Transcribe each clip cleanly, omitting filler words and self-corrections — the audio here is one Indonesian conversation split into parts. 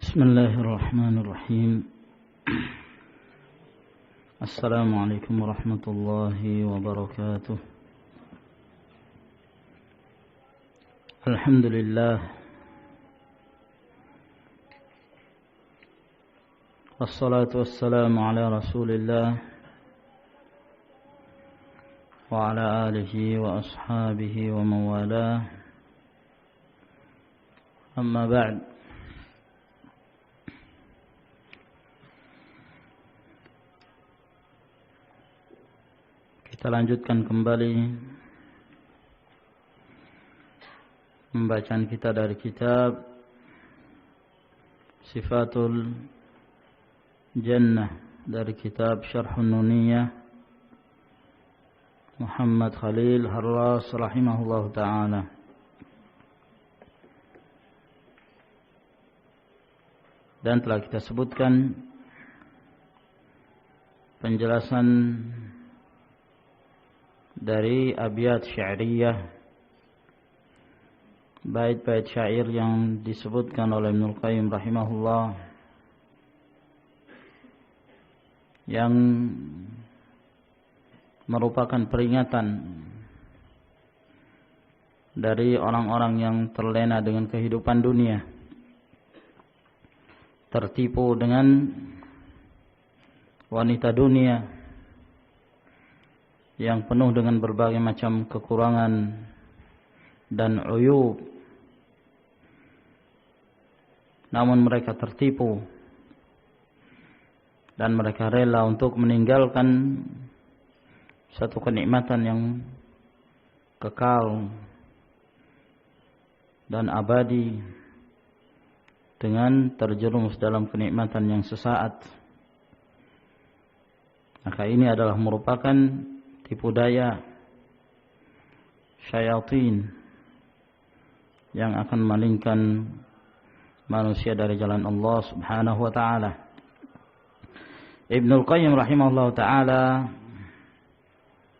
بسم الله الرحمن الرحيم. السلام عليكم ورحمة الله وبركاته. الحمد لله والصلاة والسلام على رسول الله وعلى آله وأصحابه ومن والاه. أما بعد. Kita lanjutkan kembali pembacaan kita dari kitab Sifatul Jannah dari kitab Syarhun Nuniyah Muhammad Khalil Harras rahimahullah ta'ala. Dan telah kita sebutkan penjelasan dari abiyat syairiyah, bait-bait syair yang disebutkan oleh Ibnul Qayyim rahimahullah, yang merupakan peringatan dari orang-orang yang terlena dengan kehidupan dunia, tertipu dengan wanita dunia yang penuh dengan berbagai macam kekurangan dan uyub, namun mereka tertipu dan mereka rela untuk meninggalkan satu kenikmatan yang kekal dan abadi dengan terjerumus dalam kenikmatan yang sesaat. Maka ini adalah merupakan tipu daya syaitan yang akan memalingkan manusia dari jalan Allah Subhanahu wa taala. Ibnul Qayyim rahimahullah taala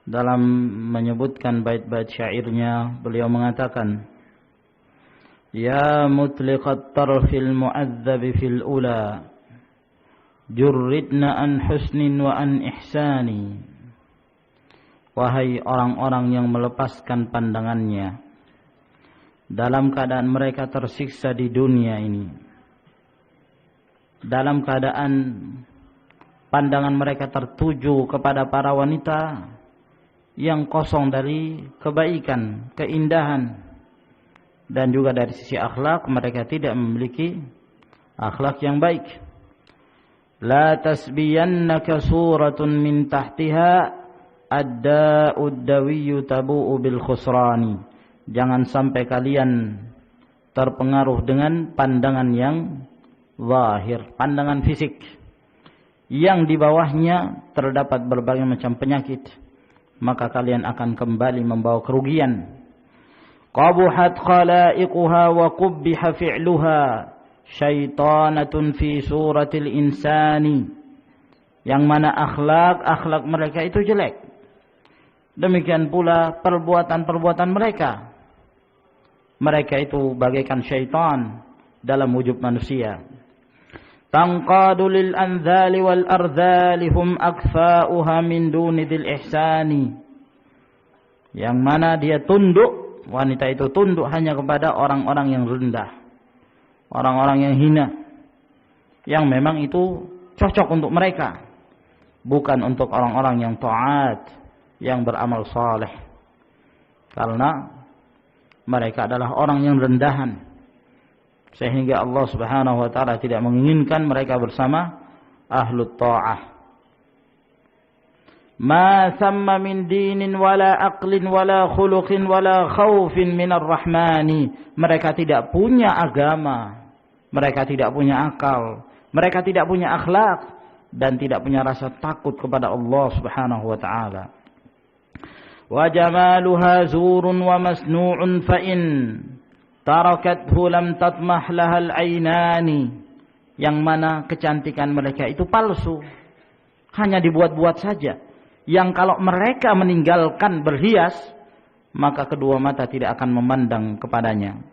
dalam menyebutkan bait-bait syairnya, beliau mengatakan, ya mutliqat tarfil mu'adzab fil ula jurridna an husnin wa an ihsani. Wahai orang-orang yang melepaskan pandangannya dalam keadaan mereka tersiksa di dunia ini, dalam keadaan pandangan mereka tertuju kepada para wanita yang kosong dari kebaikan, keindahan, dan juga dari sisi akhlak mereka tidak memiliki akhlak yang baik. La tasbiyannaka suratun min tahtiha ad-da'ud dawiyyu tabu'u bil khusrani. Jangan sampai kalian terpengaruh dengan pandangan yang zahir, pandangan fisik, yang di bawahnya terdapat berbagai macam penyakit, maka kalian akan kembali membawa kerugian. Qabuhat khalaiquha wa qubbiha fi'luha syaitanatun fi suratil insani. Yang mana akhlak mereka itu jelek. Demikian pula perbuatan-perbuatan mereka. Mereka itu bagaikan syaitan dalam wujud manusia. Tanqadu lil anzali wal arzali hum akfa'uha min duni dzil ihsani. Yang mana dia tunduk, wanita itu tunduk hanya kepada orang-orang yang rendah, orang-orang yang hina, yang memang itu cocok untuk mereka, bukan untuk orang-orang yang taat, yang beramal saleh, karena mereka adalah orang yang rendahan, sehingga Allah Subhanahu wa taala tidak menginginkan mereka bersama ahlut ta'ah. Ma thamma min dinin wala aqlin wala khuluqin wala khaufin minar rahmani. Mereka tidak punya agama, mereka tidak punya akal, mereka tidak punya akhlak, dan tidak punya rasa takut kepada Allah Subhanahu wa taala. Wa jamaluha zurun wa masnu'un fa in tarakathu lam tatmah lahal aynani. Yang mana kecantikan mereka itu palsu, hanya dibuat-buat saja, yang kalau mereka meninggalkan berhias, maka kedua mata tidak akan memandang kepadanya.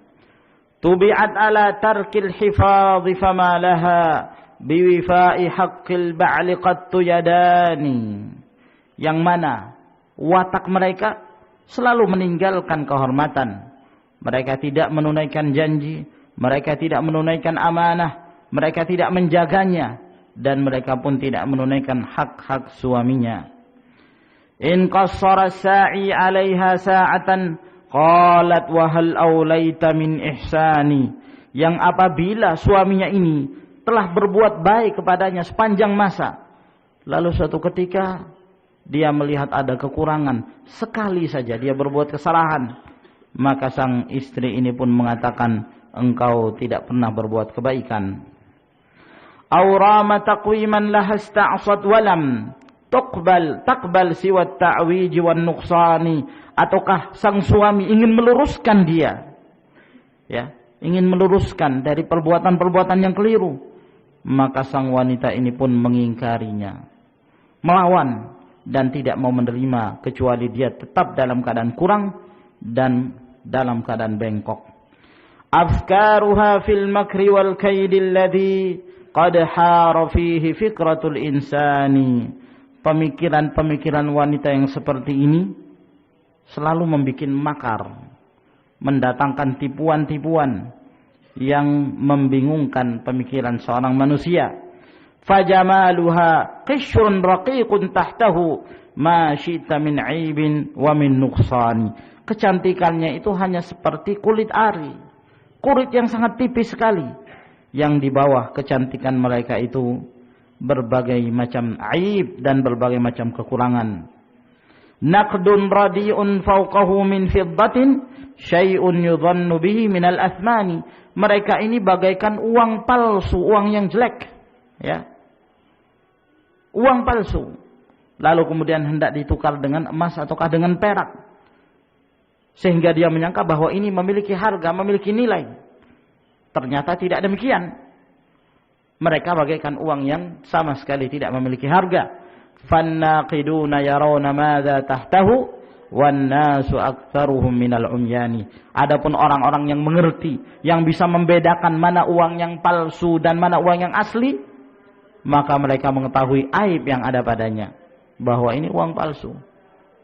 tubi'at ala tarkil hifadhi fama laha biwifa'i haqqil ba'li qattu yadani. Yang mana watak mereka selalu meninggalkan kehormatan. Mereka tidak menunaikan janji, mereka tidak menunaikan amanah, mereka tidak menjaganya, dan mereka pun tidak menunaikan hak-hak suaminya. In qassara sa'i 'alaiha sa'atan qalat wa hal aulaita min ihsani. Yang apabila suaminya ini telah berbuat baik kepadanya sepanjang masa, lalu suatu ketika dia melihat ada kekurangan, sekali saja dia berbuat kesalahan, maka sang istri ini pun mengatakan, engkau tidak pernah berbuat kebaikan. Aw rama taqwiman laha ista'sad walam taqbal siwa ta'wiji wan nuqsani. Ataukah sang suami ingin meluruskan dia, ya, ingin meluruskan dari perbuatan-perbuatan yang keliru, maka sang wanita ini pun mengingkarinya, melawan, dan tidak mau menerima kecuali dia tetap dalam keadaan kurang dan dalam keadaan bengkok. Afkaruha fil makri wal kaidil ladzi qad hara fihi fikratul insani. Pemikiran-pemikiran wanita yang seperti ini selalu membuat makar, mendatangkan tipuan-tipuan yang membingungkan pemikiran seorang manusia. Fajamaluha qishrun raqiqun tahtahu ma syi'ta min 'aibin wa min nuqsani. Kecantikannya itu hanya seperti kulit ari, kulit yang sangat tipis sekali, yang di bawah kecantikan mereka itu berbagai macam aib dan berbagai macam kekurangan. Naqdun radi'un fawqahu min fiddatin syai'un yudhannu bihi minal athmani. Mereka ini bagaikan uang palsu, uang yang jelek, ya, uang palsu, lalu kemudian hendak ditukar dengan emas ataukah dengan perak, sehingga dia menyangka bahwa ini memiliki harga, memiliki nilai. Ternyata tidak demikian. Mereka bagaikan uang yang sama sekali tidak memiliki harga. Fannaqiduna yarawna madza tahtahu wan nasu aktsaruhum minal umyani. Adapun orang-orang yang mengerti, yang bisa membedakan mana uang yang palsu dan mana uang yang asli, maka mereka mengetahui aib yang ada padanya, bahwa ini uang palsu.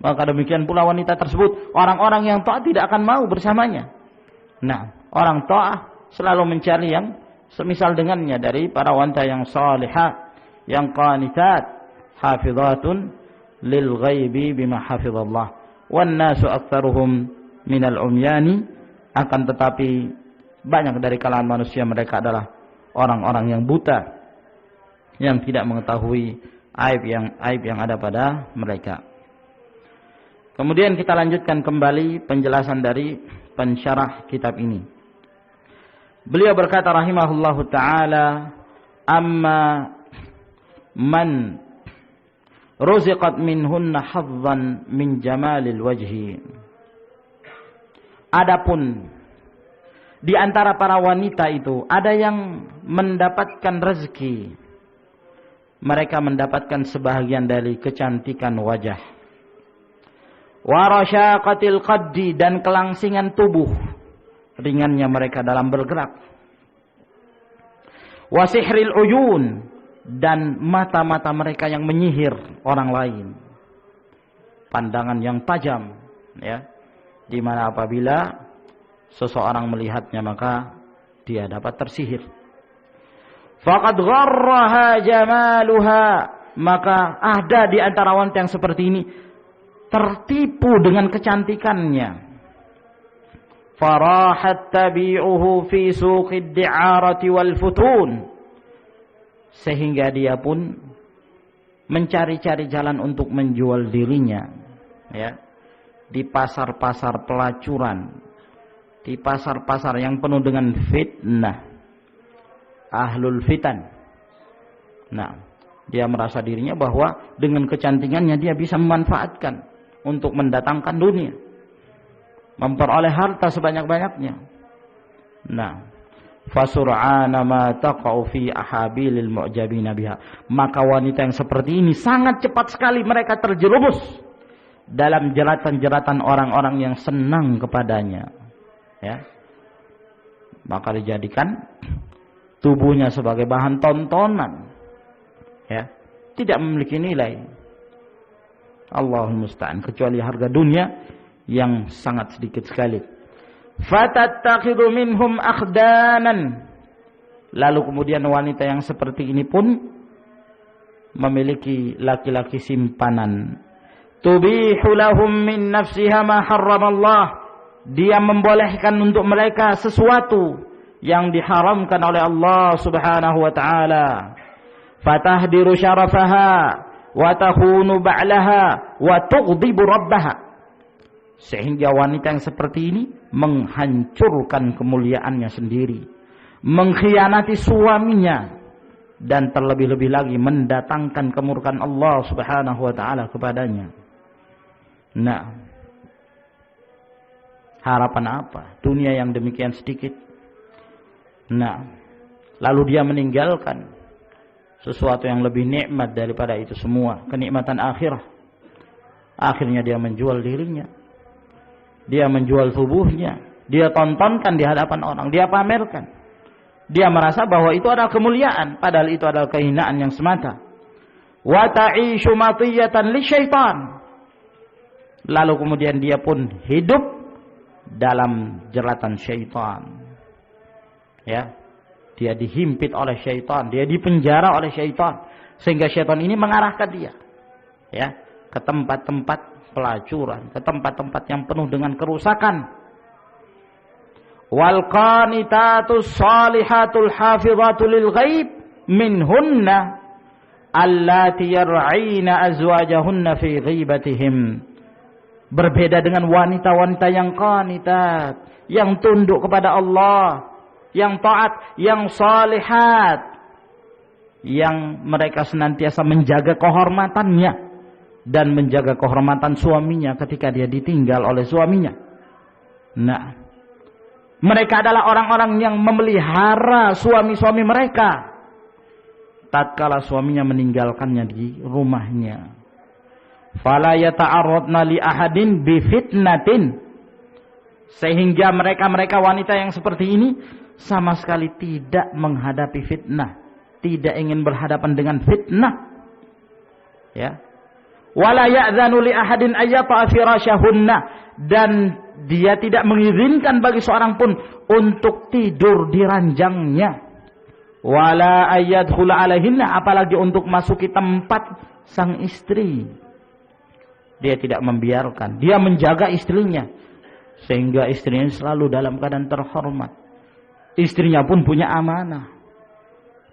Maka demikian pula wanita tersebut, orang-orang yang taat tidak akan mau bersamanya. Nah, orang taat selalu mencari yang semisal dengannya dari para wanita yang salihah, yang qanitat, hafizatun lil ghaibi bima hafizallah. Wan nasu aktsaruhum minal umyani. Akan tetapi banyak dari kalangan manusia mereka adalah orang-orang yang buta, yang tidak mengetahui aib yang ada pada mereka. Kemudian kita lanjutkan kembali penjelasan dari pensyarah kitab ini. Beliau berkata rahimahullahu taala, amma man ruziqat minhunna hazzan min jamalil wajhi. Adapun di antara para wanita itu ada yang mendapatkan rezeki, mereka mendapatkan sebahagian dari kecantikan wajah, warasyaqatil qaddi, dan kelangsingan tubuh, ringannya mereka dalam bergerak, wasihril uyun, dan mata-mata mereka yang menyihir orang lain, pandangan yang tajam, ya, di mana apabila seseorang melihatnya maka dia dapat tersihir. Faqad gharraha jamaluha, maka ada di antara wanita yang seperti ini tertipu dengan kecantikannya. Farahat tabi'uhu fi suqid di'arati wal futun, sehingga dia pun mencari-cari jalan untuk menjual dirinya, ya, di pasar-pasar pelacuran, di pasar-pasar yang penuh dengan fitnah, ahlul fitan. Nah, dia merasa dirinya bahwa dengan kecantikannya dia bisa memanfaatkan untuk mendatangkan dunia, memperoleh harta sebanyak-banyaknya. Nah, fasur'ana ma taqa'u fi ahabilil mu'jabina biha, maka wanita yang seperti ini sangat cepat sekali mereka terjerumus dalam jeratan-jeratan orang-orang yang senang kepadanya, ya, maka dijadikan tubuhnya sebagai bahan tontonan, ya, tidak memiliki nilai. Allahul musta'an, kecuali harga dunia yang sangat sedikit sekali. Fatattakhidhu minhum akhdanan. Lalu kemudian wanita yang seperti ini pun memiliki laki-laki simpanan. Tubihu lahum min nafsiha ma harramallah. Dia membolehkan untuk mereka sesuatu yang diharamkan oleh Allah Subhanahu wa taala. Fatahdiru syarafaha wa takhunu ba'laha wa tughdibu rabbaha. Sehingga wanita yang seperti ini menghancurkan kemuliaannya sendiri, mengkhianati suaminya, dan terlebih-lebih lagi mendatangkan kemurkaan Allah Subhanahu wa taala kepadanya. Nah, harapan apa? Dunia yang demikian sedikit. Nah, lalu dia meninggalkan sesuatu yang lebih nikmat daripada itu semua, kenikmatan akhirah. Akhirnya dia menjual dirinya, dia menjual tubuhnya, dia tontonkan di hadapan orang, dia pamerkan. Dia merasa bahwa itu adalah kemuliaan, padahal itu adalah kehinaan yang semata. Wa ta'ishu matiyatan lisyaitan. Lalu kemudian dia pun hidup dalam jeratan syaitan. Ya, dia dihimpit oleh syaitan, dia dipenjara oleh syaitan, sehingga syaitan ini mengarahkan dia, ya, ke tempat-tempat pelacuran, ke tempat-tempat yang penuh dengan kerusakan. Wal qanitatus salihatul hafizatul lil ghaib minhunna allati yar'ina azwajahunna fi ghibatihim. Berbeda dengan wanita-wanita yang qanitat, yang tunduk kepada Allah, yang taat, yang salihat, yang mereka senantiasa menjaga kehormatannya dan menjaga kehormatan suaminya ketika dia ditinggal oleh suaminya. Nah, mereka adalah orang-orang yang memelihara suami-suami mereka tatkala suaminya meninggalkannya di rumahnya. Fala yata'arradna li ahadin bi fitnatin. Sehingga mereka-mereka wanita yang seperti ini sama sekali tidak menghadapi fitnah, tidak ingin berhadapan dengan fitnah, ya. Wala ya'zanu li ahadin ayyata firasyahunna, dan dia tidak mengizinkan bagi seorang pun untuk tidur di ranjangnya. Wala ayyadkhula alaihinna, apalagi untuk masuki tempat sang istri. Dia tidak membiarkan, dia menjaga istrinya sehingga istrinya selalu dalam keadaan terhormat. Istrinya pun punya amanah,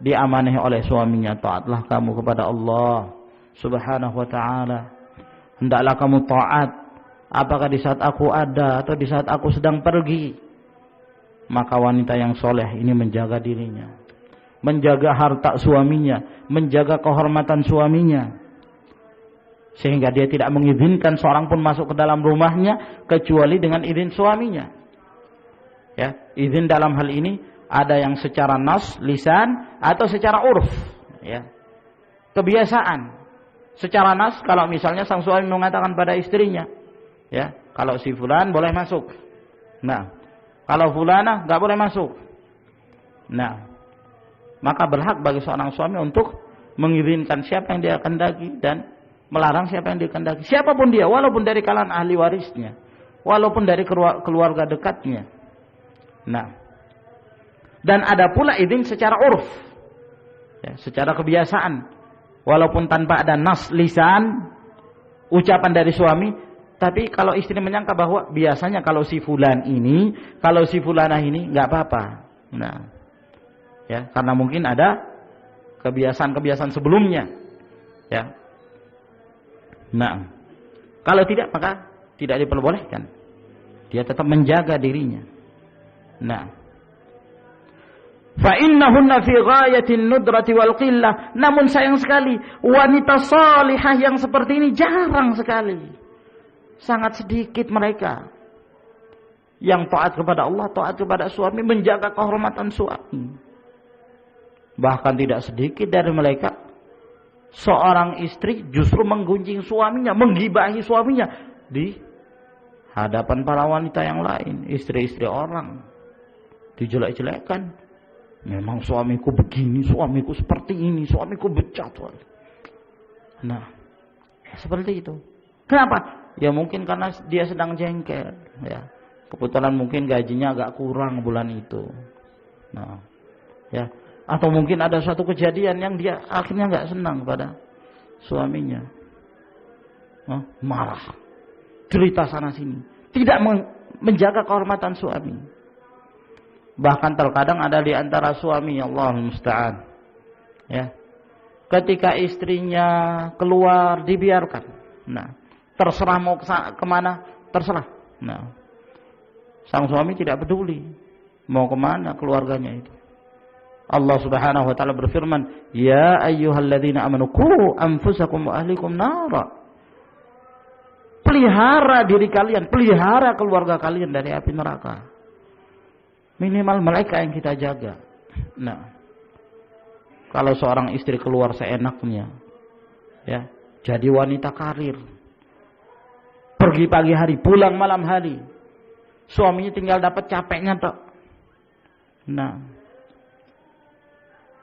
diamanahi oleh suaminya. Taatlah kamu kepada Allah Subhanahu wa ta'ala, hendaklah kamu taat, apakah di saat aku ada atau di saat aku sedang pergi. Maka wanita yang soleh ini menjaga dirinya, menjaga harta suaminya, menjaga kehormatan suaminya, sehingga dia tidak mengizinkan seorang pun masuk ke dalam rumahnya kecuali dengan izin suaminya. Ya, izin dalam hal ini ada yang secara nas, lisan, atau secara urf, ya, kebiasaan. Secara nas, kalau misalnya sang suami mengatakan pada istrinya, ya, kalau si fulan boleh masuk. Nah, kalau fulana nggak boleh masuk. Nah, maka berhak bagi seorang suami untuk mengizinkan siapa yang dia kehendaki dan melarang siapa yang dikehendaki, siapapun dia, walaupun dari kalangan ahli warisnya, walaupun dari keluarga dekatnya. Nah, dan ada pula izin secara urf, ya, secara kebiasaan, walaupun tanpa ada nas lisan, ucapan dari suami, tapi kalau istri menyangka bahwa biasanya kalau si fulan ini, kalau si fulanah ini nggak apa-apa. Nah, ya, karena mungkin ada kebiasaan-kebiasaan sebelumnya, ya. Nah, kalau tidak maka tidak diperbolehkan. Dia tetap menjaga dirinya. Nah, fa innahunna fi ghayatin nudrati wal qillah. Namun sayang sekali wanita salihah yang seperti ini jarang sekali. Sangat sedikit mereka yang taat kepada Allah, taat kepada suami, menjaga kehormatan suami. Bahkan tidak sedikit dari mereka seorang istri justru menggunjing suaminya, menggibahi suaminya di hadapan para wanita yang lain, istri-istri orang. dijelek-jelekan. Memang suamiku begini, suamiku seperti ini, suamiku bejat. Nah, seperti itu. Kenapa? Ya mungkin karena dia sedang jengkel, ya. Kebetulan mungkin gajinya agak kurang bulan itu. Nah, ya. Atau mungkin ada suatu kejadian yang dia akhirnya nggak senang pada suaminya. Marah, cerita sana sini, tidak menjaga kehormatan suami. Bahkan terkadang ada di antara suami, Allahul musta'an, ya, ketika istrinya keluar dibiarkan. Nah, terserah mau kemana, terserah. Nah, sang suami tidak peduli mau kemana keluarganya itu. Allah Subhanahu wa taala berfirman, "Ya ayyuhalladzina amanu qu anfusakum wa ahlikum nara." Pelihara diri kalian, pelihara keluarga kalian dari api neraka. Minimal mereka yang kita jaga. Nah, kalau seorang istri keluar seenaknya, ya, jadi wanita karir, pergi pagi hari, pulang malam hari, suaminya tinggal dapat capeknya tok. Nah,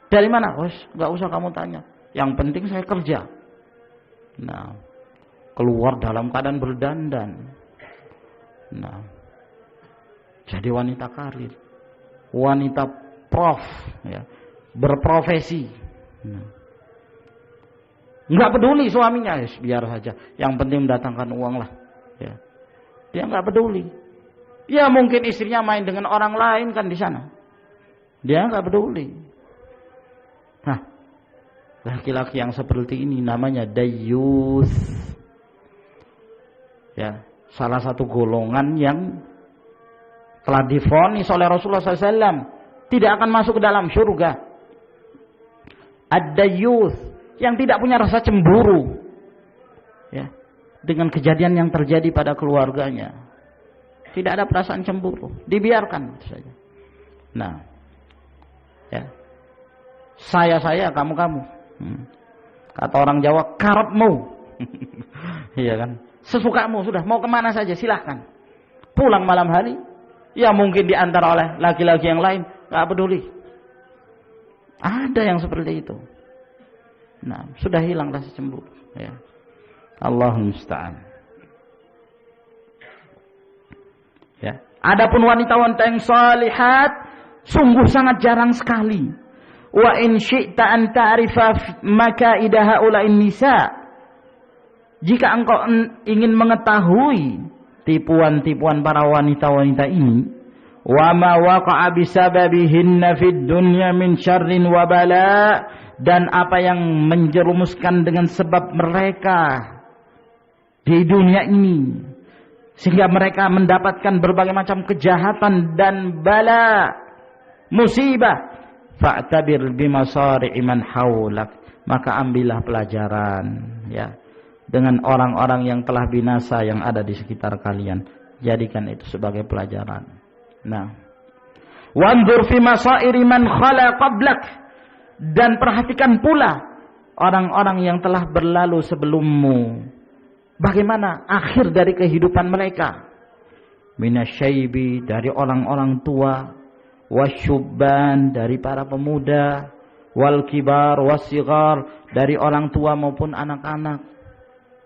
dari mana? Nggak usah kamu tanya. Yang penting saya kerja. Nah, keluar dalam keadaan berdandan. Nah, jadi wanita karir, wanita prof, ya, berprofesi. Nah, nggak peduli suaminya, biar saja. Yang penting mendatangkan uang lah. Ya, dia nggak peduli. Ya mungkin istrinya main dengan orang lain kan di sana. Dia nggak peduli. Nah, laki-laki yang seperti ini namanya dayyus. Ya, salah satu golongan yang telah divonis oleh Rasulullah SAW tidak akan masuk ke dalam surga. Ad-dayyus, yang tidak punya rasa cemburu, ya, dengan kejadian yang terjadi pada keluarganya. Tidak ada perasaan cemburu, dibiarkan saja. Nah, ya, saya, kamu. Kata orang Jawa, karepmu. Iya kan? Sesukamu, sudah, mau kemana saja silahkan. Pulang malam hari, ya mungkin diantar oleh laki-laki yang lain, gak peduli. Ada yang seperti itu. Nah, sudah hilang rasa cemburu, ya. Allahul musta'an. Ya. Adapun wanita-wanita yang salihat sungguh sangat jarang sekali. Wa in syi'ta an ta'rifa makaidah haula'in nisa. Jika engkau ingin mengetahui tipuan-tipuan para wanita-wanita ini, wa ma waqa'a bisababihinna fid dunya min syarrin wa bala, dan apa yang menjerumuskan dengan sebab mereka di dunia ini sehingga mereka mendapatkan berbagai macam kejahatan dan bala, musibah, fa'tabir bimasari'i man haulak, maka ambillah pelajaran, ya, dengan orang-orang yang telah binasa yang ada di sekitar kalian. Jadikan itu sebagai pelajaran. Nah, wanzur fi masairi man khala qablak, dan perhatikan pula orang-orang yang telah berlalu sebelummu. Bagaimana akhir dari kehidupan mereka? Minasyaibi, dari orang-orang tua, wasyubban, dari para pemuda, wal kibar wasighar, dari orang tua maupun anak-anak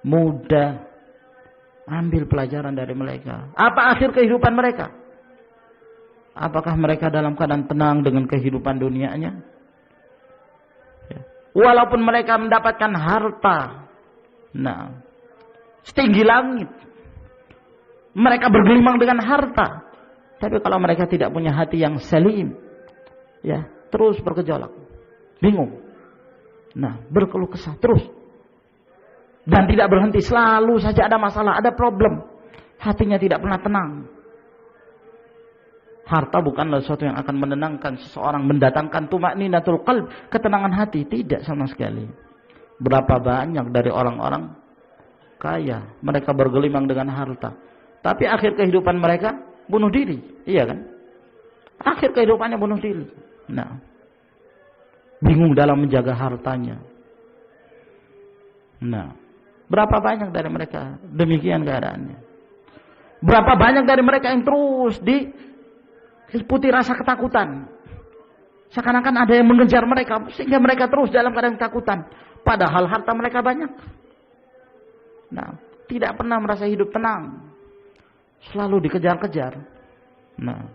muda. Ambil pelajaran dari mereka. Apa akhir kehidupan mereka? Apakah mereka dalam keadaan tenang dengan kehidupan dunianya? Ya. Walaupun mereka mendapatkan harta, nah, setinggi langit, mereka bergelimang dengan harta, tapi kalau mereka tidak punya hati yang salim, ya, terus bergejolak, bingung, nah, berkeluh kesah terus, dan tidak berhenti, selalu saja ada masalah, ada problem, hatinya tidak pernah tenang. Harta bukanlah sesuatu yang akan menenangkan seseorang, mendatangkan tumakninatul qalb, ketenangan hati, tidak sama sekali. Berapa banyak dari orang-orang kaya, mereka bergelimang dengan harta, tapi akhir kehidupan mereka bunuh diri, iya kan? Akhir kehidupannya bunuh diri. Nah, bingung dalam menjaga hartanya. Nah, berapa banyak dari mereka demikian keadaannya? Berapa banyak dari mereka yang terus liputi rasa ketakutan. Seakan-akan ada yang mengejar mereka sehingga mereka terus dalam keadaan ketakutan. Padahal harta mereka banyak. Nah, tidak pernah merasa hidup tenang. Selalu dikejar-kejar. Nah,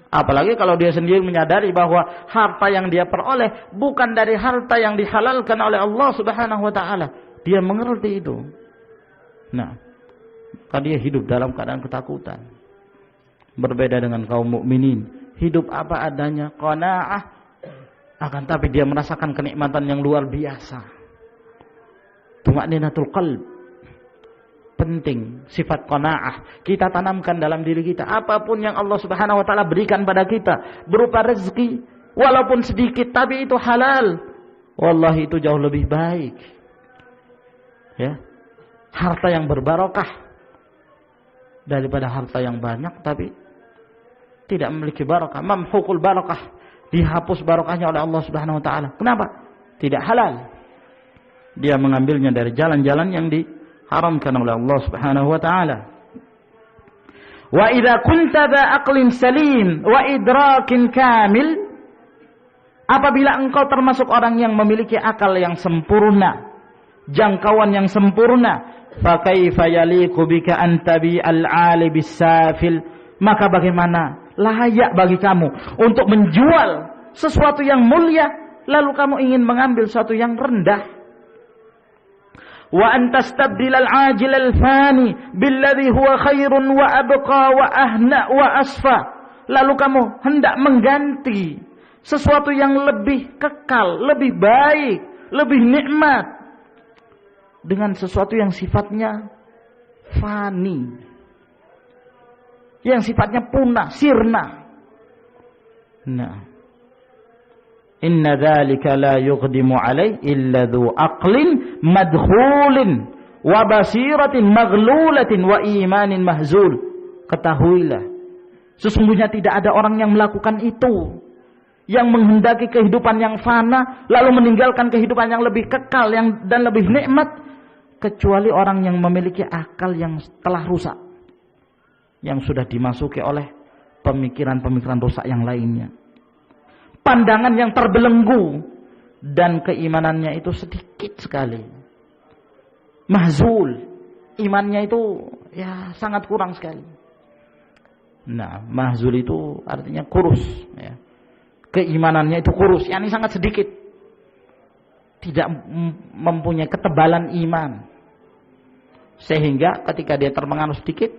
apalagi kalau dia sendiri menyadari bahwa harta yang dia peroleh bukan dari harta yang dihalalkan oleh Allah Subhanahu wa taala. Dia mengerti itu. Nah, maka dia hidup dalam keadaan ketakutan. Berbeda dengan kaum mukminin, hidup apa adanya, qanaah, akan tapi dia merasakan kenikmatan yang luar biasa. Tuma'ninatul qalb. Penting sifat qanaah kita tanamkan dalam diri kita. Apapun yang Allah Subhanahu wa taala berikan pada kita berupa rezeki, walaupun sedikit tapi itu halal, wallahi itu jauh lebih baik. Ya. Harta yang berbarokah daripada harta yang banyak tapi tidak memiliki barakah. Mamhuqul barakah, dihapus barakahnya oleh Allah Subhanahu wa taala. Kenapa? Tidak halal. Dia mengambilnya dari jalan-jalan yang diharamkan oleh Allah Subhanahu wa taala. Wa idza kunta dha aqlin salim wa idrakin kamil, apabila engkau termasuk orang yang memiliki akal yang sempurna, jangkauan yang sempurna, fa kaifa yaliqu bika an tabi'al 'ali bis-safil, maka bagaimana layak bagi kamu untuk menjual sesuatu yang mulia lalu kamu ingin mengambil sesuatu yang rendah. Wa antastabdil al-'ajil al-fani billadhi huwa khairun wa abqa wa ahna wa asfa, lalu kamu hendak mengganti sesuatu yang lebih kekal, lebih baik, lebih nikmat dengan sesuatu yang sifatnya fani, yang sifatnya punah, sirna. Nah, inna dzalika la yuqdimu alai illa dzu aqlin madkhulin wa basiratin maghlulatin wa imanin mahzul. Ketahuilah, sesungguhnya tidak ada orang yang melakukan itu, yang menghendaki kehidupan yang fana lalu meninggalkan kehidupan yang lebih kekal dan lebih nikmat, kecuali orang yang memiliki akal yang telah rusak, yang sudah dimasuki oleh pemikiran-pemikiran rusak yang lainnya, pandangan yang terbelenggu, dan keimanannya itu sedikit sekali, mahzul, imannya itu ya sangat kurang sekali. Nah, mahzul itu artinya kurus, ya. Keimanannya itu kurus, yakni sangat sedikit, tidak mempunyai ketebalan iman, sehingga ketika dia terpengaruh sedikit,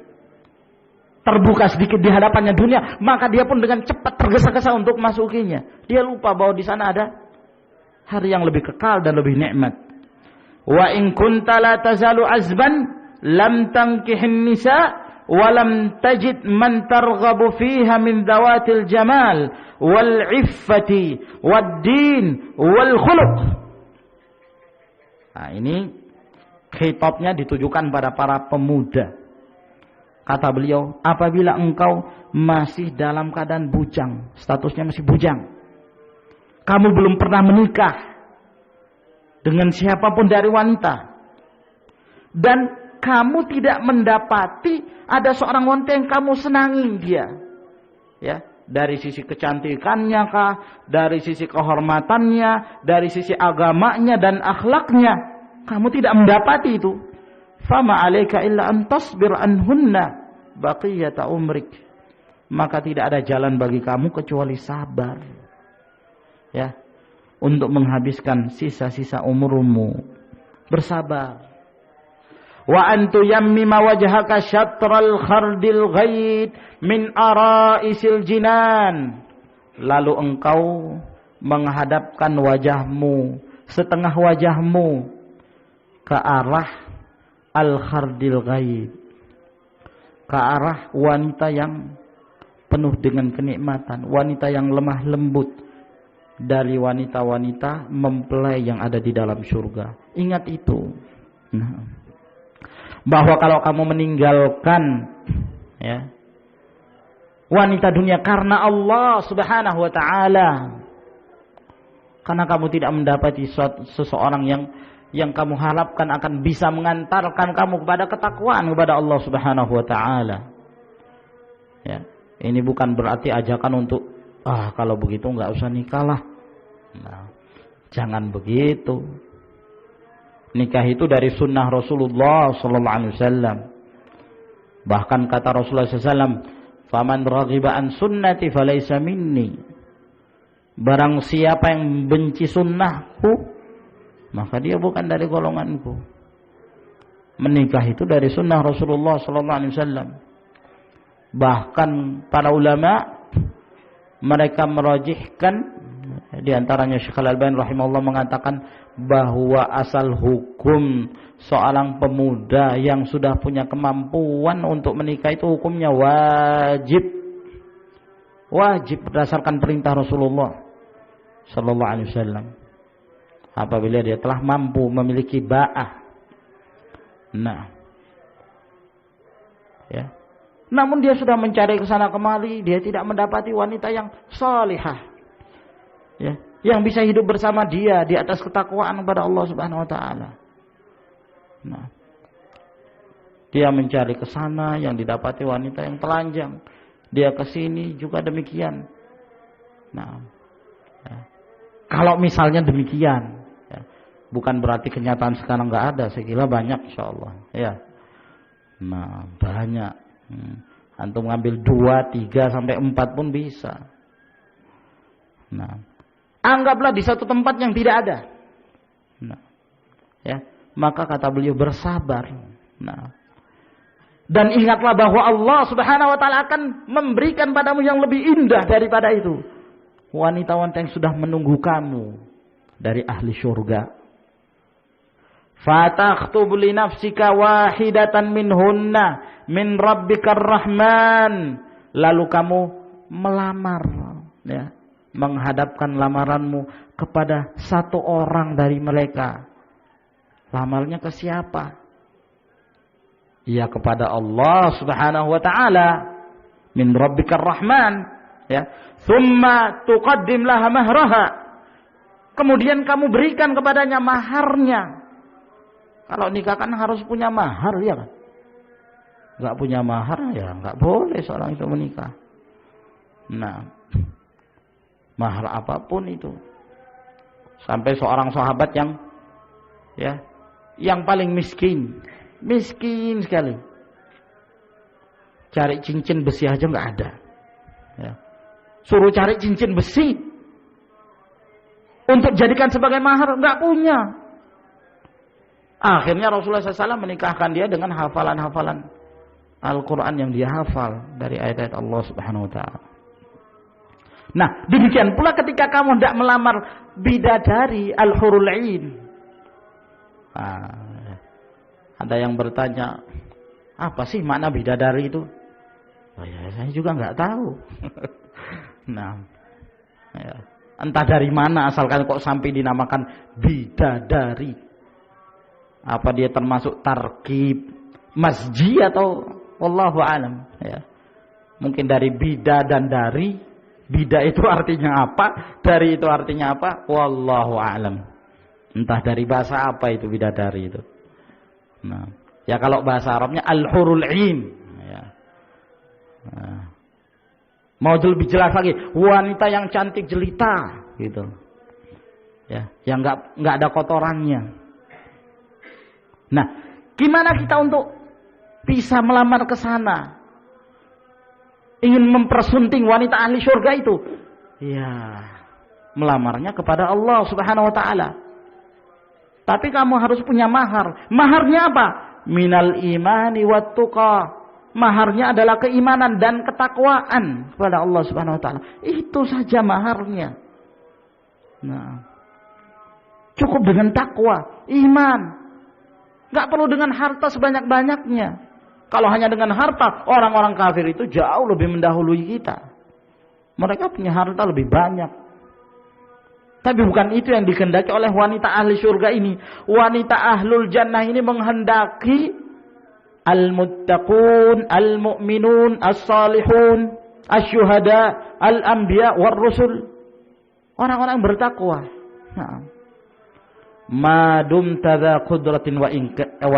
terbuka sedikit di hadapannya dunia, maka dia pun dengan cepat tergesa-gesa untuk masukinya. Dia lupa bahwa di sana ada hari yang lebih kekal dan lebih nikmat. Wa in kunta la tazalu azban lam tankihin nisa wa lam tajid man targhabu fiha min dawatil jamal wal iffati wad din wal khuluq. Nah, ini khitabnya ditujukan pada para pemuda. Kata beliau, apabila engkau masih dalam keadaan bujang, statusnya masih bujang, kamu belum pernah menikah dengan siapapun dari wanita, dan kamu tidak mendapati ada seorang wanita yang kamu senangi dia, ya, dari sisi kecantikannya kah, dari sisi kehormatannya, dari sisi agamanya dan akhlaknya, kamu tidak mendapati itu, fama 'alaika illa an tasbir anhunna baqiyata umrik, maka tidak ada jalan bagi kamu kecuali sabar, ya, untuk menghabiskan sisa-sisa umurmu, bersabar. Wa antu yammima wajhaka syatral khardil ghaid min araisil jinan, lalu engkau menghadapkan wajahmu, setengah wajahmu ke arah al-khardil ghaid, ke arah wanita yang penuh dengan kenikmatan, wanita yang lemah lembut dari wanita-wanita mempelai yang ada di dalam surga. Ingat itu. Nah, bahwa kalau kamu meninggalkan, ya, wanita dunia karena Allah Subhanahu wa taala, karena kamu tidak mendapati seseorang yang kamu harapkan akan bisa mengantarkan kamu kepada ketakwaan kepada Allah Subhanahu wa taala, ya, Ini bukan berarti ajakan untuk kalau begitu nggak usah nikah lah. Nah, jangan begitu. Nikah itu dari sunnah Rasulullah sallallahu alaihi wasallam. Bahkan kata Rasulullah SAW, "Faman raghiba an sunnati falaysa minni." Barang siapa yang benci sunnahku, maka dia bukan dari golonganku. Menikah itu dari sunnah Rasulullah sallallahu alaihi wasallam. Bahkan para ulama mereka merajihkan, di antaranya Syekh Al-Albani rahimahullah mengatakan bahwa asal hukum seorang pemuda yang sudah punya kemampuan untuk menikah itu hukumnya wajib. Wajib berdasarkan perintah Rasulullah sallallahu alaihi wasallam. Apabila dia telah mampu memiliki ba'ah. Nah. Ya. Namun dia sudah mencari ke sana kemari, dia tidak mendapati wanita yang salihah. Ya, yang bisa hidup bersama dia di atas ketakwaan kepada Allah Subhanahu wa taala. Nah, dia mencari ke sana, yang didapati wanita yang telanjang. Dia ke sini juga demikian. Nah, ya. Kalau misalnya demikian, ya, bukan berarti kenyataan sekarang nggak ada. Saya kira banyak, insyaallah. Ya, nah banyak. Antum ngambil 2, 3 sampai 4 pun bisa. Nah, anggaplah di satu tempat yang tidak ada. Nah, ya, maka kata beliau bersabar. Nah, dan ingatlah bahwa Allah Subhanahu wa taala akan memberikan padamu yang lebih indah daripada itu. Wanita-wanita yang sudah menunggu kamu dari ahli syurga. Fatakhtubu li nafsika wahidatan minhunna min rabbikar rahman. Lalu kamu melamar, ya, menghadapkan lamaranmu kepada satu orang dari mereka. Lamarnya ke siapa? Ya, kepada Allah Subhanahu wa taala. Min rabbikar rahman, ya. Tsumma tuqaddim laha mahraha. Kemudian kamu berikan kepadanya maharnya. Kalau nikah kan harus punya mahar, ya kan? Enggak punya mahar, ya enggak boleh seorang itu menikah. Nah, mahar apapun itu. Sampai seorang sahabat yang paling miskin sekali, cari cincin besi aja nggak ada. Ya. Suruh cari cincin besi untuk jadikan sebagai mahar, nggak punya. Akhirnya Rasulullah SAW menikahkan dia dengan hafalan-hafalan Al-Quran yang dia hafal dari ayat-ayat Allah Subhanahu Wa Taala. Nah, demikian pula ketika kamu hendak melamar bidadari al-hurul 'ain. Ada yang bertanya, apa sih makna bidadari itu? Oh ya, saya juga nggak tahu. Nah, ya, entah dari mana asalkan kok sampai dinamakan bidadari. Apa dia termasuk tarkib masji atau wallahu alam, ya. Mungkin dari bida dan dari. Bida itu artinya apa, dari itu artinya apa, wallahu alam. Entah dari bahasa apa itu bidadari itu. Nah, ya kalau bahasa Arabnya al-hurul 'ain, ya. Nah, mau lebih jelas lagi, wanita yang cantik jelita gitu. Ya, yang enggak ada kotorannya. Nah, gimana kita untuk bisa melamar ke sana? Ingin mempersunting wanita ahli surga itu? Ya, melamarnya kepada Allah Subhanahu wa taala. Tapi kamu harus punya mahar. Maharnya apa? Minal imani wat tuqa. Maharnya adalah keimanan dan ketakwaan kepada Allah Subhanahu wa taala. Itu saja maharnya. Nah, cukup dengan takwa, iman. Enggak perlu dengan harta sebanyak-banyaknya. Kalau hanya dengan harta, orang-orang kafir itu jauh lebih mendahului kita. Mereka punya harta lebih banyak. Tapi bukan itu yang dikehendaki oleh wanita ahli surga ini. Wanita ahlul jannah ini menghendaki al-muttaqun, al-mu'minun, as-salihun, asy-syuhada, al-anbiya, war-rusul. Orang-orang bertakwa. Nah, madum tadza qudratin wa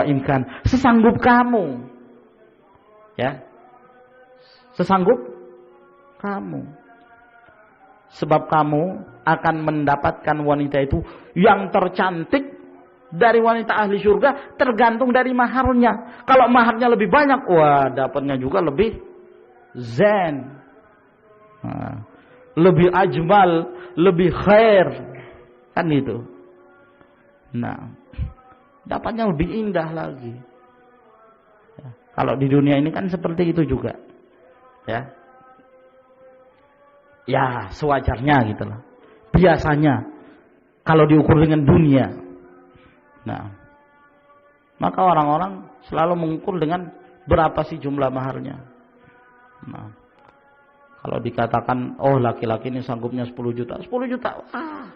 imkan. Sesanggup kamu, ya, sesanggup kamu. Sebab kamu akan mendapatkan wanita itu yang tercantik dari wanita ahli surga, tergantung dari maharnya. Kalau maharnya lebih banyak, wah dapatnya juga lebih zen, lebih ajmal, lebih khair, kan itu. Nah, dapatnya lebih indah lagi. Ya, kalau di dunia ini kan seperti itu juga, ya. Ya sewajarnya gitu loh. Biasanya kalau diukur dengan dunia, nah, maka orang-orang selalu mengukur dengan berapa sih jumlah maharnya. Nah, kalau dikatakan, oh laki-laki ini sanggupnya 10 juta, 10 juta, wah,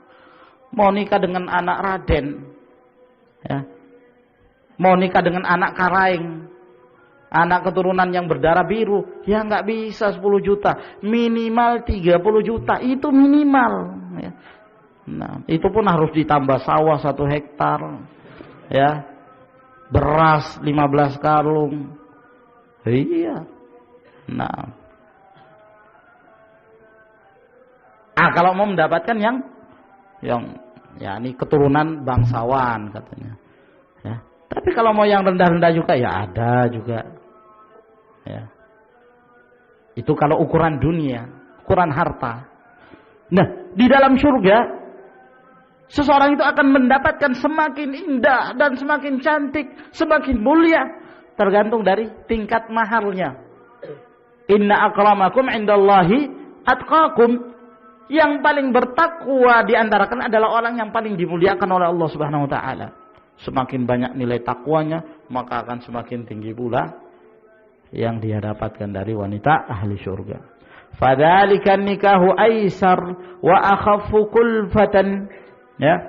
mau nikah dengan anak Raden, ya, mau nikah dengan anak Karaing, anak keturunan yang berdarah biru, ya nggak bisa 10 juta, minimal 30 juta, itu minimal. Ya. Nah, itu pun harus ditambah sawah 1 hektar, ya, beras 15 karung, iya. Nah, kalau mau mendapatkan yang ya ini keturunan bangsawan katanya, ya. Tapi kalau mau yang rendah-rendah juga ya ada juga, ya. Itu kalau ukuran dunia, ukuran harta. Nah, di dalam surga seseorang itu akan mendapatkan semakin indah dan semakin cantik, semakin mulia, tergantung dari tingkat maharnya. Inna akramakum indallahi atqakum. Yang paling bertakwa di antara kalian adalah orang yang paling dimuliakan oleh Allah Subhanahu wa taala. Semakin banyak nilai takwanya, maka akan semakin tinggi pula yang dia dapatkan dari wanita ahli surga. Fadzalika nikahu aisar wa akhaffu kulfatan. Ya.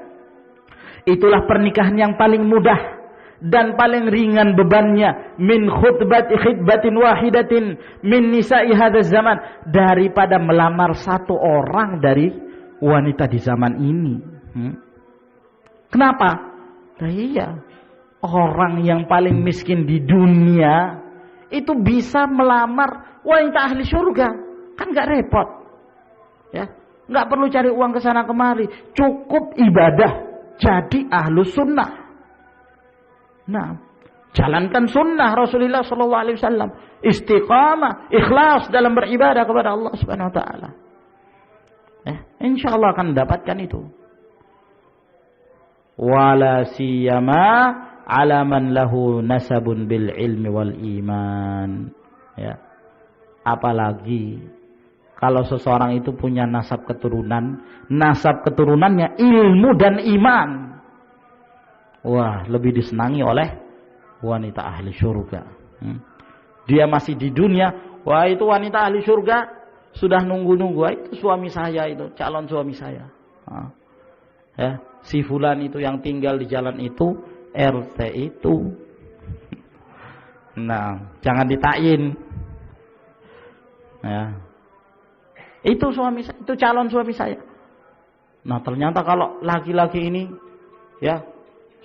Itulah pernikahan yang paling mudah dan paling ringan bebannya min khidbatin wahidatin min nisa'i hadzal zaman, daripada melamar satu orang dari wanita di zaman ini. Kenapa? Nah, iya, orang yang paling miskin di dunia itu bisa melamar wanita ahli surga, kan nggak repot, ya, nggak perlu cari uang ke sana kemari, cukup ibadah jadi ahlus sunnah. Nah, jalankan sunnah Rasulullah SAW, istiqamah, ikhlas dalam beribadah kepada Allah Subhanahu Wa Taala. Insya Allah akan mendapatkan itu. Wala siyama ala man lahu nasabun bil ilmi wal iman. Ya. Apalagi kalau seseorang itu punya nasab keturunannya ilmu dan iman. Wah, lebih disenangi oleh wanita ahli surga. Dia masih di dunia, wah itu wanita ahli surga sudah nunggu-nunggu, itu suami saya, itu calon suami saya. Ya, si fulan itu yang tinggal di jalan itu, RT itu. Nah, jangan ditakyin. Ya. Itu suami saya, itu calon suami saya. Nah, ternyata kalau laki-laki ini, ya,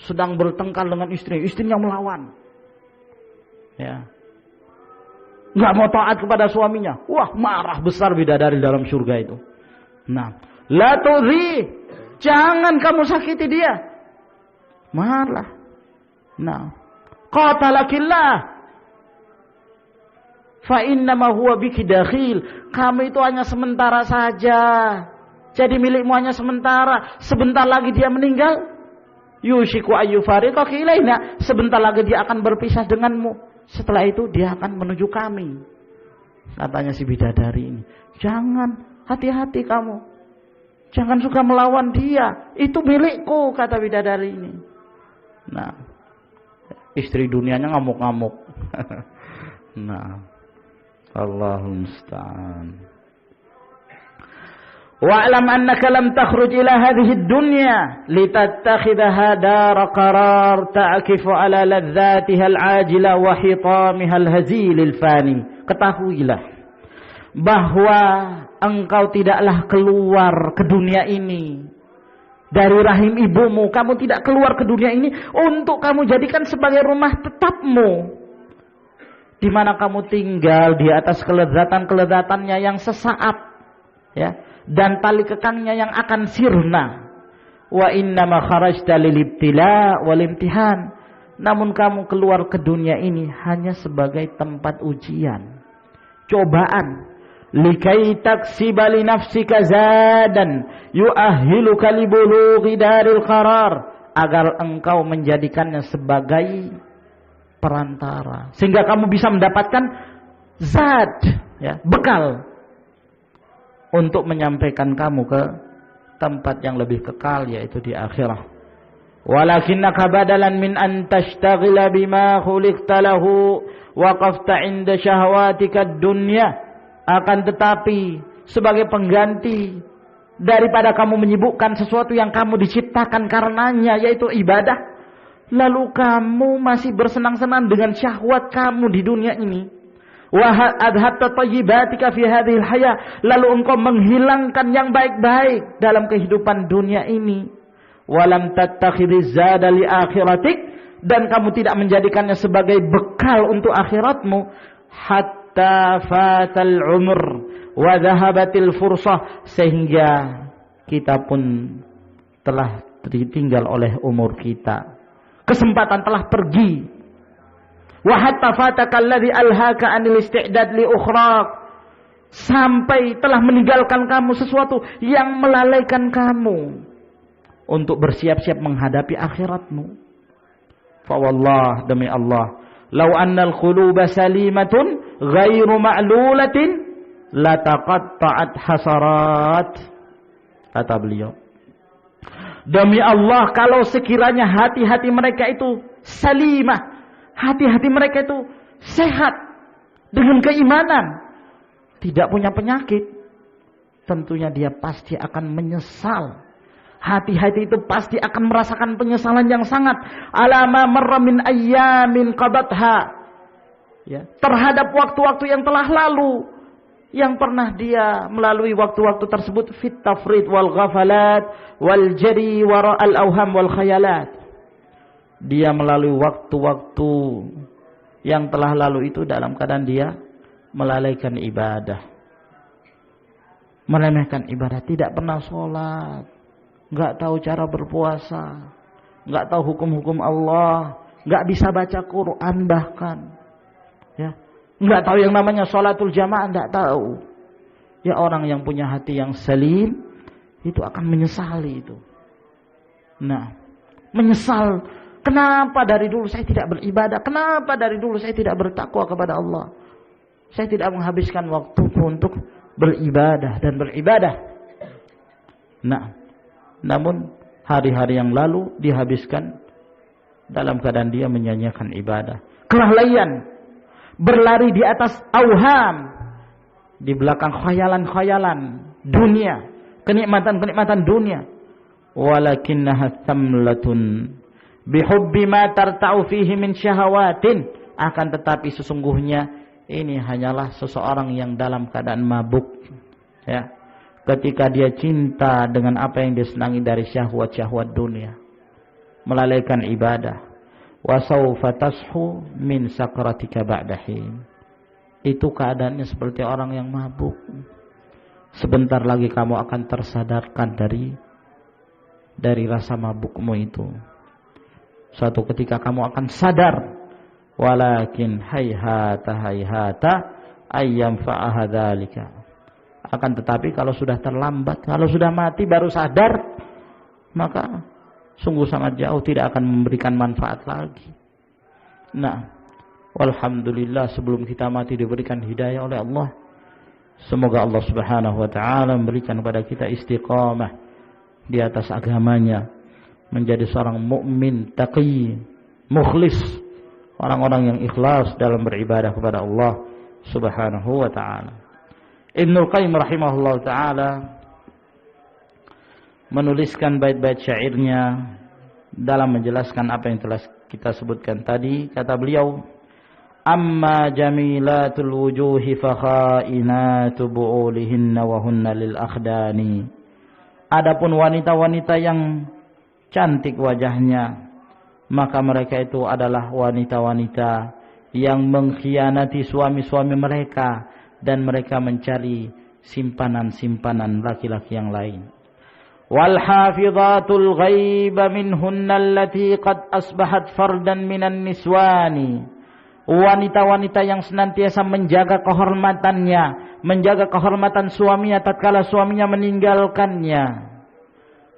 sedang bertengkar dengan istrinya melawan, ya, nggak mau taat kepada suaminya, wah marah besar bidadari dalam surga itu. Nah, la tudhi, jangan kamu sakiti dia, marah. Nah, qatalakillah, fa innama huwa biki dakhil, kamu itu hanya sementara saja, jadi milikmu hanya sementara, sebentar lagi dia meninggal. Yushiku ayyufariqaka ilaina, sebentar lagi dia akan berpisah denganmu. Setelah itu dia akan menuju kami. Katanya si bidadari ini, jangan, hati-hati kamu. Jangan suka melawan dia. Itu milikku, kata bidadari ini. Nah, istri dunianya ngamuk-ngamuk. Nah, Allahul musta'an. Wa'lam annaka lam takhruj ila hadhihi ad-dunya litattakhidha dar qarar ta'kifu ala ladzatiha al-ajila wa hitamiha al-hazil al-fani. Ketahuilah bahwa engkau tidaklah keluar ke dunia ini dari rahim ibumu. Kamu tidak keluar ke dunia ini untuk kamu jadikan sebagai rumah tetapmu, di mana kamu tinggal di atas kelezatan-kelezatannya yang sesaat, ya, dan tali kekangnya yang akan sirna. Wa innama kharajta lil ibtila wal imtihan. Namun kamu keluar ke dunia ini hanya sebagai tempat ujian, cobaan. Likai taksiba li nafsika zadan yu'ahhiluka li bulughi daril qarar, agar engkau menjadikannya sebagai perantara sehingga kamu bisa mendapatkan zad, ya, bekal untuk menyampaikan kamu ke tempat yang lebih kekal, yaitu di akhirat. Walakinnaka badalan min an tashtaghila bima khuliqta lahu waqafta 'inda syahwatika ad-dunya. Akan tetapi sebagai pengganti daripada kamu menyibukkan sesuatu yang kamu diciptakan karenanya, yaitu ibadah, lalu kamu masih bersenang-senang dengan syahwat kamu di dunia ini. Wa adhatta thayyibatika fi hadhil haya, lalu engkau menghilangkan yang baik-baik dalam kehidupan dunia ini. Walam tattakhidhiz zada li akhiratik, dan kamu tidak menjadikannya sebagai bekal untuk akhiratmu. Hatta fatal umur wa dhahabatil fursah, sehingga kita pun telah ditinggal oleh umur kita, kesempatan telah pergi. Wa hatta fataka alladhi alhaka anil isti'dad li ukhraq, sampai telah meninggalkan kamu sesuatu yang melalaikan kamu untuk bersiap-siap menghadapi akhiratmu. Fa wallah, demi Allah, law annal quluba salimatun ghairu ma'lulatin lataqatta'at hasarat, kata beliau. Demi Allah, kalau sekiranya hati-hati mereka itu salimah, hati-hati mereka itu sehat dengan keimanan, tidak punya penyakit, tentunya dia pasti akan menyesal. Hati-hati itu pasti akan merasakan penyesalan yang sangat. Alama marra min ayyamin qadatha, ya, terhadap waktu-waktu yang telah lalu, yang pernah dia melalui waktu-waktu tersebut, fit tafrid wal ghafalat wal jari wara al awham wal khayalat. Dia melalui waktu-waktu yang telah lalu itu dalam keadaan dia melalaikan ibadah, meremehkan ibadah, tidak pernah sholat, nggak tahu cara berpuasa, nggak tahu hukum-hukum Allah, nggak bisa baca Quran bahkan, ya, nggak tahu yang namanya sholatul jamaah, nggak tahu. Ya, orang yang punya hati yang salim itu akan menyesali itu. Nah, menyesal, kenapa dari dulu saya tidak beribadah, kenapa dari dulu saya tidak bertakwa kepada Allah, saya tidak menghabiskan waktuku untuk beribadah dan beribadah. Nah, namun hari-hari yang lalu dihabiskan dalam keadaan dia menyanyiakan ibadah, kelalaian, berlari di atas auham, di belakang khayalan-khayalan dunia, kenikmatan-kenikmatan dunia. Walakinnaha thamlatun bihubbi ma tarta'u fihi min syahawatin, akan tetapi sesungguhnya ini hanyalah seseorang yang dalam keadaan mabuk, ya, ketika dia cinta dengan apa yang disenangi dari syahwat-syahwat dunia, melalaikan ibadah. Wa sawfa tashu min sakratika ba'dahin, itu keadaannya seperti orang yang mabuk. Sebentar lagi kamu akan tersadarkan dari rasa mabukmu itu. Suatu ketika kamu akan sadar. Walakin hayhata ayyam fa'aha dzalika, akan tetapi kalau sudah terlambat, kalau sudah mati baru sadar, maka sungguh sangat jauh, tidak akan memberikan manfaat lagi. Nah, walhamdulillah, sebelum kita mati diberikan hidayah oleh Allah. Semoga Allah Subhanahu wa taala memberikan kepada kita istiqamah di atas agamanya, menjadi seorang mukmin taqi, mukhlis, orang-orang yang ikhlas dalam beribadah kepada Allah Subhanahu wa taala. Ibnul Qayyim rahimahullah ta'ala menuliskan bait-bait syairnya dalam menjelaskan apa yang telah kita sebutkan tadi. Kata beliau, amma jamilatul wujuhi fakhainatu bu'ulihinna wa hunna lil akhdani. Adapun wanita-wanita yang cantik wajahnya, maka mereka itu adalah wanita-wanita yang mengkhianati suami-suami mereka dan mereka mencari simpanan-simpanan laki-laki yang lain. Wal hafidhatul ghaiba minhunna allati qad asbahat fardan minan niswani. Wanita-wanita yang senantiasa menjaga kehormatannya, menjaga kehormatan suaminya tatkala suaminya meninggalkannya,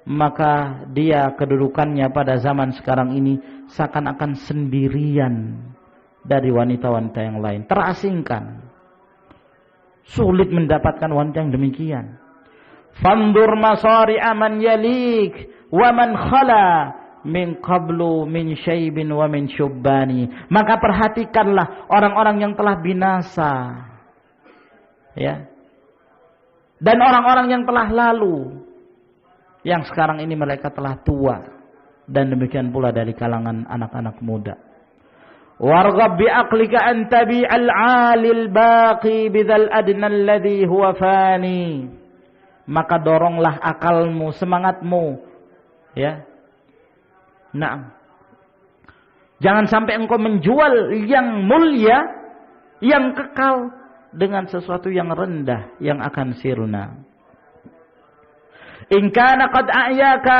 maka dia kedudukannya pada zaman sekarang ini seakan-akan sendirian dari wanita-wanita yang lain, terasingkan. Sulit mendapatkan wanita yang demikian. Fandur masari'a man yalik wa man khala min qablu min syaibin wa min syubbani. Maka perhatikanlah orang-orang yang telah binasa, ya, dan orang-orang yang telah lalu, yang sekarang ini mereka telah tua, dan demikian pula dari kalangan anak-anak muda. Warghab bi aqlika an tabi'al 'alil baqi bidzal adna alladhi huwa fani. Maka doronglah akalmu, semangatmu, ya. Naam. Jangan sampai engkau menjual yang mulia, yang kekal dengan sesuatu yang rendah yang akan sirna. In kana qad a'yaka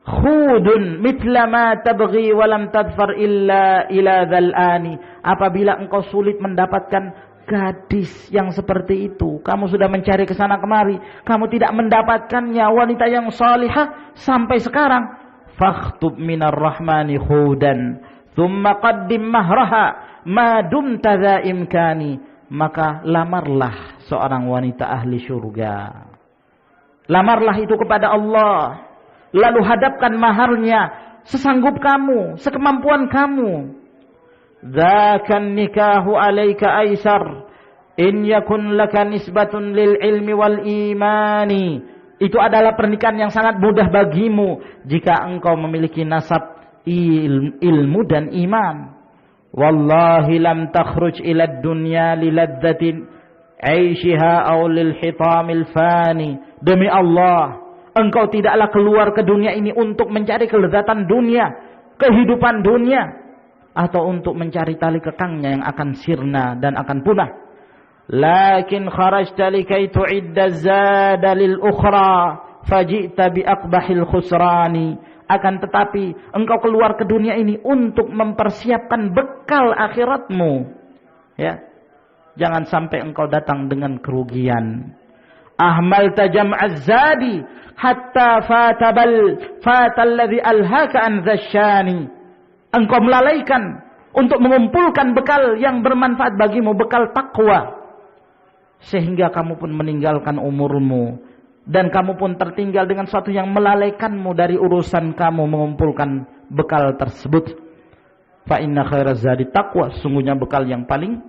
khudun mithla ma tabghi wa lam tadfar illa ila dzal ani. Apabila engkau sulit mendapatkan gadis yang seperti itu, kamu sudah mencari ke sana kemari, kamu tidak mendapatkannya, wanita yang salihah sampai sekarang, fakhtub minar rahmani khudan thumma qaddim mahraha ma dumta dza imkani. Maka lamarlah seorang wanita ahli surga, lamarlah itu kepada Allah, lalu hadapkan maharnya sesanggup kamu, sekemampuan kamu. Dzakan nikahu alaika aisar in yakun laka nisbatun lil ilmi wal imani. Itu adalah pernikahan yang sangat mudah bagimu jika engkau memiliki nasab ilmu dan iman. Wallahi lam takhruj ila dunya liladzatin aishiha aw lil hitamil fani. Demi Allah, engkau tidaklah keluar ke dunia ini untuk mencari kelezatan dunia, kehidupan dunia, atau untuk mencari tali kekangnya yang akan sirna dan akan punah. Lakin kharajta likai tu'idda zada lil ukhra faji'ta bi aqbahil khusrani. Akan tetapi engkau keluar ke dunia ini untuk mempersiapkan bekal akhiratmu, ya. Jangan sampai engkau datang dengan kerugian. Ahmalta jam'az zadi hatta fatal ladzi alhaka an dzasyani. Engkau melalaikan untuk mengumpulkan bekal yang bermanfaat bagimu, bekal takwa, sehingga kamu pun meninggalkan umurmu dan kamu pun tertinggal dengan sesuatu yang melalaikanmu dari urusan kamu mengumpulkan bekal tersebut. Fa inna khairaz zadi taqwa, sungguhnya bekal yang paling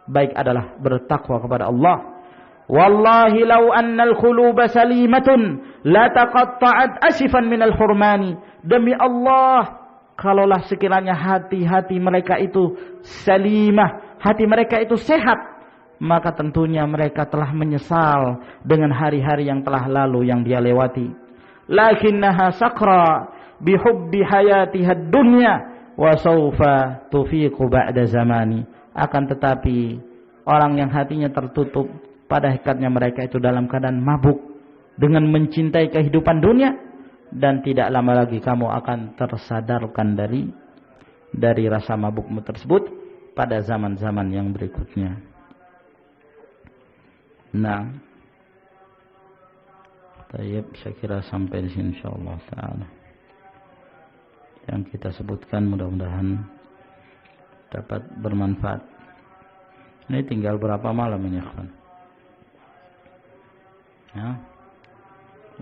baik adalah bertakwa kepada Allah. Wallahi law annal khuluba salimatun la taqatta'at asifan minal hurmani. Demi Allah, kalaulah sekiranya hati-hati mereka itu salimah, hati mereka itu sehat, maka tentunya mereka telah menyesal dengan hari-hari yang telah lalu yang dia lewati. Lakinnaha sakra bihubbi hayatiha dunya wa sawfa tufiqu ba'da zamani. Akan tetapi orang yang hatinya tertutup, pada hakikatnya mereka itu dalam keadaan mabuk dengan mencintai kehidupan dunia, dan tidak lama lagi kamu akan tersadarkan dari rasa mabukmu tersebut pada zaman-zaman yang berikutnya. Nah, tayyib, saya kira sampai di sini insyaallah taala. Yang kita sebutkan mudah-mudahan dapat bermanfaat. Ini tinggal berapa malam ini, ikhwan? Ya.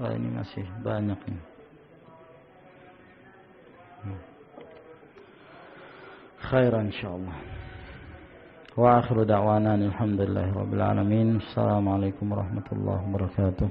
Wah, ini masih banyak ini. Khairan insyaallah. Wa akhiru da'wana alhamdulillahi rabbil alamin. Assalamualaikum warahmatullahi wabarakatuh.